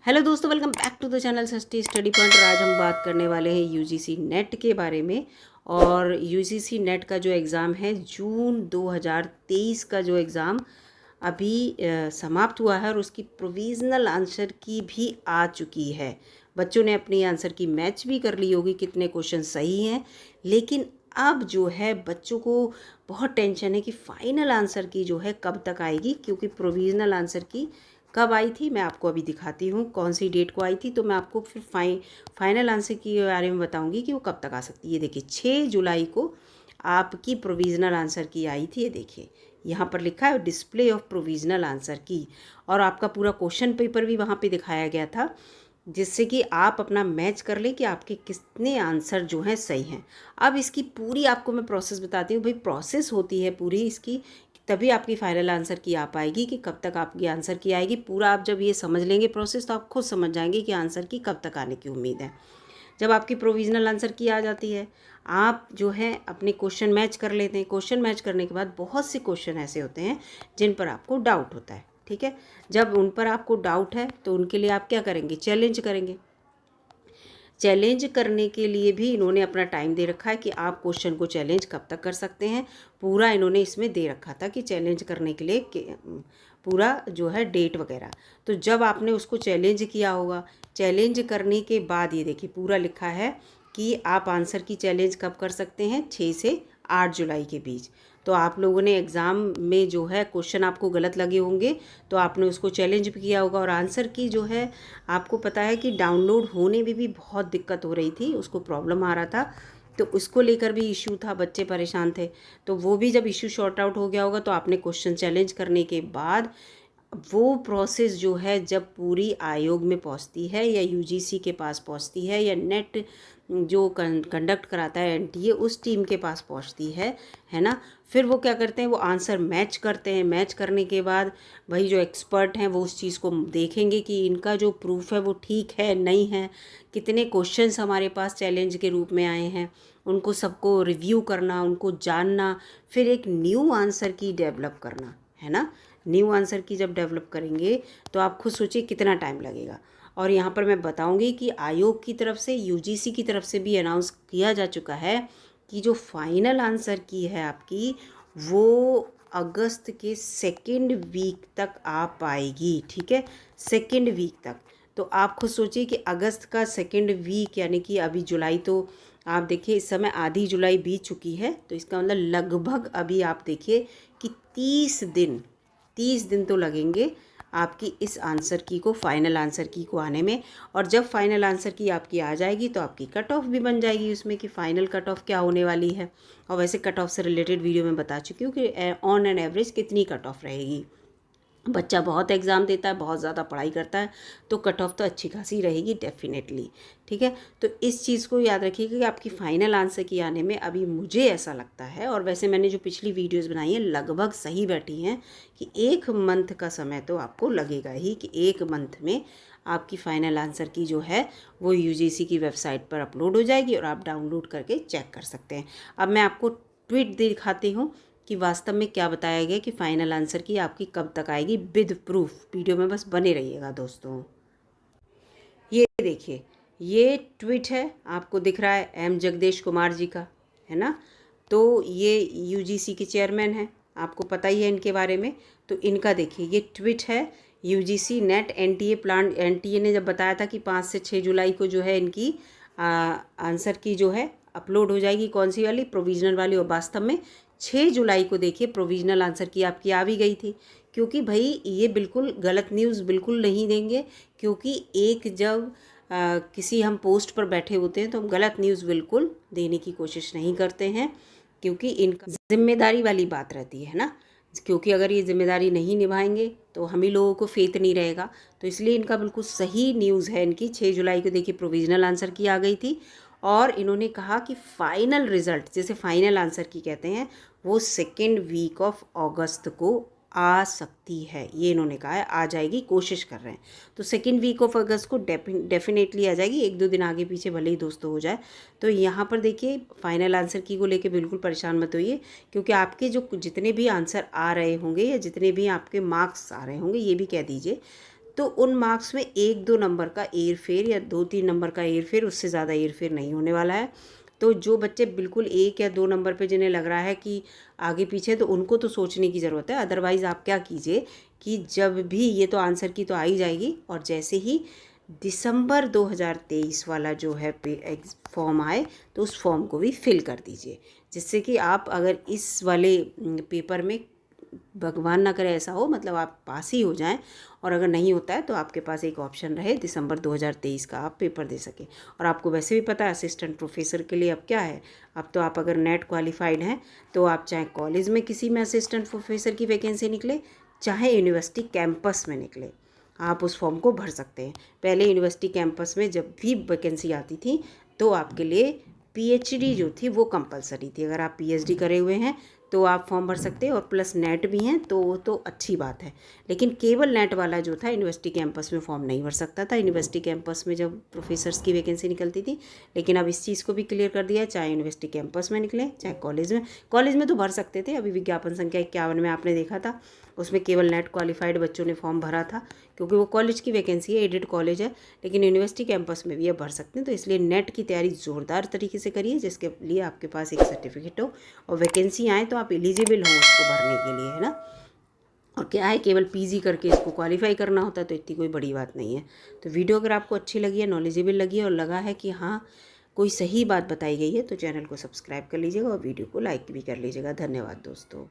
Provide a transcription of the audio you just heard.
Hello दोस्तों, welcome back to the channel Sasti study point. और आज हम बात करने वाले हैं यूजीसी नेट के बारे में। और यूजीसी नेट का जो एग्ज़ाम है जून 2023 का जो एग्ज़ाम अभी समाप्त हुआ है और उसकी प्रोविज़नल आंसर की भी आ चुकी है। बच्चों ने अपनी आंसर की मैच भी कर ली होगी, कितने क्वेश्चन सही हैं। लेकिन अब जो है बच्चों को बहुत टेंशन है कि फ़ाइनल आंसर की जो है कब तक आएगी, क्योंकि प्रोविज़नल आंसर की कब आई थी मैं आपको अभी दिखाती हूँ कौन सी डेट को आई थी। तो मैं आपको फिर फाइनल आंसर के बारे में बताऊँगी कि वो कब तक आ सकती है। ये देखिए 6 जुलाई को आपकी प्रोविज़नल आंसर की आई थी। ये देखिए यहाँ पर लिखा है डिस्प्ले ऑफ प्रोविज़नल आंसर की, और आपका पूरा क्वेश्चन पेपर भी वहाँ पे दिखाया गया था, जिससे कि आप अपना मैच कर लें कि आपके कितने आंसर जो हैं सही हैं। अब इसकी पूरी आपको मैं प्रोसेस बताती हूँ। भाई प्रोसेस होती है पूरी इसकी, तभी आपकी फाइनल आंसर की आ पाएगी कि कब तक आपकी आंसर की आएगी। पूरा आप जब ये समझ लेंगे प्रोसेस तो आप खुद समझ जाएंगे कि आंसर की कब तक आने की उम्मीद है। जब आपकी प्रोविज़नल आंसर की आ जाती है, आप जो है अपने क्वेश्चन मैच कर लेते हैं। क्वेश्चन मैच करने के बाद बहुत से क्वेश्चन ऐसे होते हैं जिन पर आपको डाउट होता है, ठीक है। जब उन पर आपको डाउट है तो उनके लिए आप क्या करेंगे, चैलेंज करेंगे। चैलेंज करने के लिए भी इन्होंने अपना टाइम दे रखा है कि आप क्वेश्चन को चैलेंज कब तक कर सकते हैं। पूरा इन्होंने इसमें दे रखा था कि चैलेंज करने के लिए पूरा जो है डेट वगैरह। तो जब आपने उसको चैलेंज किया होगा, चैलेंज करने के बाद ये देखिए पूरा लिखा है कि आप आंसर की चैलेंज कब कर सकते हैं, 6 से 8 जुलाई के बीच। तो आप लोगों ने एग्ज़ाम में जो है क्वेश्चन आपको गलत लगे होंगे तो आपने उसको चैलेंज भी किया होगा। और आंसर की जो है आपको पता है कि डाउनलोड होने में भी बहुत दिक्कत हो रही थी, उसको प्रॉब्लम आ रहा था, तो उसको लेकर भी इशू था, बच्चे परेशान थे। तो वो भी जब इशू शॉर्ट आउट हो गया होगा तो आपने क्वेश्चन चैलेंज करने के बाद वो प्रोसेस जो है जब पूरी आयोग में पहुंचती है या यूजीसी के पास पहुंचती है या नेट जो कंडक्ट कराता है एनटीए उस टीम के पास पहुंचती है ना। फिर वो क्या करते हैं, वो आंसर मैच करते हैं। मैच करने के बाद भाई जो एक्सपर्ट हैं वो उस चीज़ को देखेंगे कि इनका जो प्रूफ है वो ठीक है नहीं है, कितने क्वेश्चंस हमारे पास चैलेंज के रूप में आए हैं, उनको सबको रिव्यू करना, उनको जानना, फिर एक न्यू आंसर की डेवलप करना, है ना। न्यू आंसर की जब डेवलप करेंगे तो आप खुद सोचिए कितना टाइम लगेगा। और यहाँ पर मैं बताऊँगी कि आयोग की तरफ से, यूजीसी की तरफ से भी अनाउंस किया जा चुका है कि जो फाइनल आंसर की है आपकी वो अगस्त के सेकेंड वीक तक आ पाएगी, ठीक है, सेकेंड वीक तक। तो आप खुद सोचिए कि अगस्त का सेकेंड वीक यानी कि अभी जुलाई, तो आप देखिए इस समय आधी जुलाई बीत चुकी है, तो इसका मतलब लगभग अभी आप देखिए कि 30 दिन तो लगेंगे आपकी इस आंसर की को, फाइनल आंसर की को आने में। और जब फाइनल आंसर की आपकी आ जाएगी तो आपकी कट ऑफ भी बन जाएगी उसमें कि फ़ाइनल कट ऑफ क्या होने वाली है। और वैसे कट ऑफ से रिलेटेड वीडियो में बता चुकी हूँ कि ऑन एन एवरेज कितनी कट ऑफ रहेगी। बच्चा बहुत एग्ज़ाम देता है, बहुत ज़्यादा पढ़ाई करता है, तो कट ऑफ तो अच्छी खासी रहेगी डेफिनेटली, ठीक है। तो इस चीज़ को याद रखिएगा कि आपकी फ़ाइनल आंसर की आने में अभी मुझे ऐसा लगता है, और वैसे मैंने जो पिछली वीडियोस बनाई हैं लगभग सही बैठी हैं, कि 1 मंथ का समय तो आपको लगेगा ही, कि 1 मंथ में आपकी फ़ाइनल आंसर की जो है वो यूजीसी की वेबसाइट पर अपलोड हो जाएगी और आप डाउनलोड करके चेक कर सकते हैं। अब मैं आपको ट्वीट दिखाती हूँ कि वास्तव में क्या बताया गया कि फाइनल आंसर की आपकी कब तक आएगी विद प्रूफ। वीडियो में बस बने रहिएगा दोस्तों। ये देखिए ये ट्वीट है, आपको दिख रहा है एम जगदेश कुमार जी का, है ना। तो ये यूजीसी के चेयरमैन हैं, आपको पता ही है इनके बारे में। तो इनका देखिए ये ट्वीट है, UGC net NTA plan. NTA ने जब बताया था कि 5 से 6 जुलाई को जो है इनकी आंसर की जो है अपलोड हो जाएगी, कौन सी वाली, प्रोविज़नल वाली। और वास्तव में 6 जुलाई को देखिए प्रोविज़नल आंसर की आपकी आ भी गई थी। क्योंकि भाई ये बिल्कुल गलत न्यूज़ बिल्कुल नहीं देंगे, क्योंकि एक जब किसी हम पोस्ट पर बैठे होते हैं तो हम गलत न्यूज़ बिल्कुल देने की कोशिश नहीं करते हैं, क्योंकि इनका जिम्मेदारी वाली बात रहती है ना। क्योंकि अगर ये जिम्मेदारी नहीं निभाएंगे तो हम ही लोगों को फेथ नहीं रहेगा। तो इसलिए इनका बिल्कुल सही न्यूज़ है इनकी। 6 जुलाई को देखिए प्रोविज़नल आंसर की आ गई थी, और इन्होंने कहा कि फ़ाइनल रिज़ल्ट, जैसे फ़ाइनल आंसर की कहते हैं, वो सेकेंड वीक ऑफ अगस्त को आ सकती है। ये इन्होंने कहा है आ जाएगी, कोशिश कर रहे हैं। तो सेकेंड वीक ऑफ अगस्त को डेफिनेटली आ जाएगी, 1-2 दिन आगे पीछे भले ही दोस्तों हो जाए। तो यहाँ पर देखिए फाइनल आंसर की को लेके बिल्कुल परेशान मत होइए, क्योंकि आपके जो जितने भी आंसर आ रहे होंगे या जितने भी आपके मार्क्स आ रहे होंगे, ये भी कह दीजिए, तो उन मार्क्स में 1-2 नंबर का हेर-फेर या 2-3 नंबर का हेर-फेर, उससे ज़्यादा हेर-फेर नहीं होने वाला है। तो जो बच्चे बिल्कुल 1 या 2 नंबर पे जिन्हें लग रहा है कि आगे पीछे, तो उनको तो सोचने की ज़रूरत है। अदरवाइज़ आप क्या कीजिए कि जब भी ये तो आंसर की तो आ ही जाएगी, और जैसे ही दिसंबर 2023 वाला जो है फॉर्म आए तो उस फॉर्म को भी फिल कर दीजिए, जिससे कि आप अगर इस वाले पेपर में, भगवान ना करे ऐसा हो, मतलब आप पास ही हो जाएं, और अगर नहीं होता है तो आपके पास एक ऑप्शन रहे दिसंबर 2023 का आप पेपर दे सकें। और आपको वैसे भी पता है असिस्टेंट प्रोफेसर के लिए अब क्या है, अब तो आप अगर नेट क्वालिफाइड हैं तो आप चाहे कॉलेज में किसी में असिस्टेंट प्रोफेसर की वैकेंसी निकले, चाहे यूनिवर्सिटी कैंपस में निकले, आप उस फॉर्म को भर सकते हैं। पहले यूनिवर्सिटी कैंपस में जब भी वैकेंसी आती थी तो आपके लिए पीएचडी जो थी वो कंपलसरी थी। अगर आप पीएचडी करे हुए हैं तो आप फॉर्म भर सकते हैं, और प्लस नेट भी हैं तो अच्छी बात है। लेकिन केवल नेट वाला जो था यूनिवर्सिटी कैंपस में फॉर्म नहीं भर सकता था, यूनिवर्सिटी कैंपस में जब प्रोफेसर्स की वैकेंसी निकलती थी। लेकिन अब इस चीज़ को भी क्लियर कर दिया है, चाहे यूनिवर्सिटी कैंपस में निकले चाहे कॉलेज में तो भर सकते थे। अभी विज्ञापन संख्या 51 में आपने देखा था, उसमें केवल नेट क्वालिफाइड बच्चों ने फॉर्म भरा था, क्योंकि वो कॉलेज की वैकेंसी है, एडेड कॉलेज है। लेकिन यूनिवर्सिटी कैंपस में भी अब भर सकते हैं। तो इसलिए नेट की तैयारी ज़ोरदार तरीके से करिए, जिसके लिए आपके पास एक सर्टिफिकेट हो और वैकेंसी आए तो आप एलिजिबल हो उसको भरने के लिए, है ना। और क्या है, केवल पीजी करके इसको क्वालिफाई करना होता है, तो इतनी कोई बड़ी बात नहीं है। तो वीडियो अगर आपको अच्छी लगी है, नॉलेजेबल लगी है, और लगा है कि हाँ कोई सही बात बताई गई है, तो चैनल को सब्सक्राइब कर लीजिएगा और वीडियो को लाइक भी कर लीजिएगा। धन्यवाद दोस्तों।